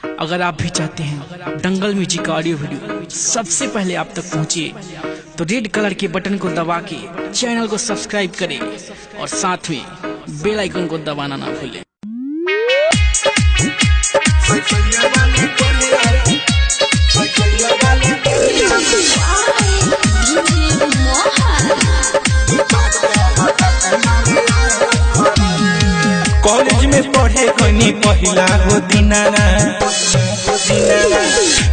अगर आप भी चाहते हैं दंगल म्यूजिक का ऑडियो वीडियो सबसे पहले आप तक पहुंचे तो रेड कलर के बटन को दबा के चैनल को सब्सक्राइब करें और साथ में बेल आइकन को दबाना ना भूलें। कॉलेज में पढ़े कनी पहिला हो दिनाना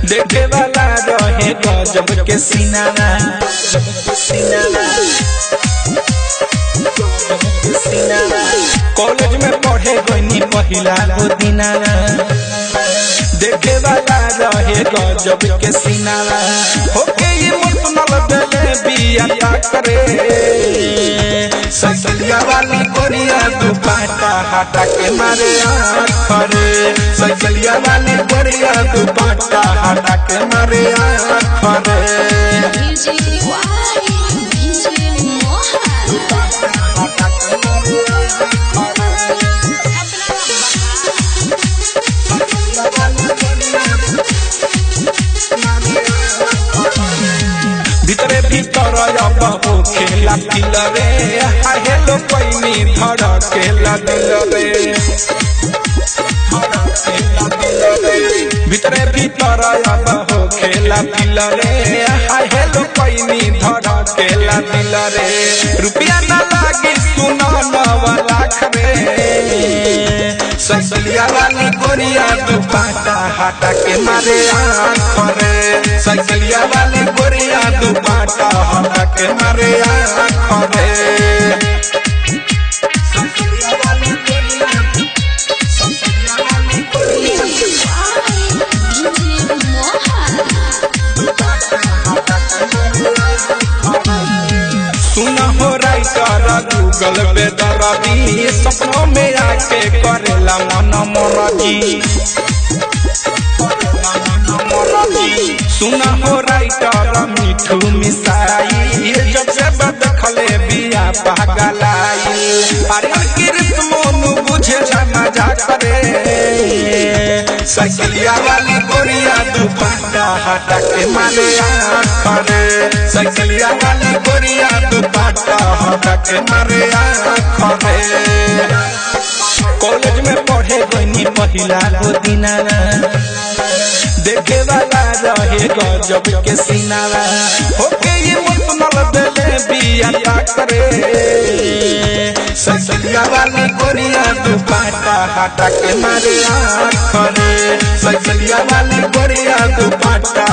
देखे वाला रहे गजब के सीनाना कॉलेज में पढ़े कनी पहिला हो दिनाना देखे वाला रहे गजब के सीनाना होके ये मुतनल बेले बिया करे सैकलिया वाली गोरिया दुपट्टा हटा के मारे आँखरे सैकलिया वाली गोरिया दुपट्टा हटा के मारे आँखरे भीतरे भीतर अब खेला दिल रे हेलो पैनी धड़ केला दिल रे भीतरे भीतर अब खेला दिल रे हेलो पैनी धड़ केला दिल रे रुपया न लागे सुना 9 लाख रे सैकलिया वाली गोरिया दुपट्टा हटा के मारे आँखरे सैकलिया वाली गोरिया दुपट्टा हटा के मारे आँखरे सुना हो राइटर गूगल पे दरदी सपनों में आके करेला मन मोरजी सुना हो राइटर मिठू मिसाई जब से देखले बिया पागलाई अरे कृष्ण मोनू बुझेला मजा करे सैकलिया वाली गोरिया दुपट्टा हटा के मारे आँखरे सैकलिया वाली गोरिया दुपट्टा हटा के मारे आँखरे कॉलेज में पढ़े गनी पहिला हो दिनाना देखे वाला रहे गजब के सीनावा होके ये मुतनल बेले बिया करे सैकलिया वाली गोरिया दुपट्टा हटा के मारे आँखरे सैकलिया वाली गोरिया दुपट्टा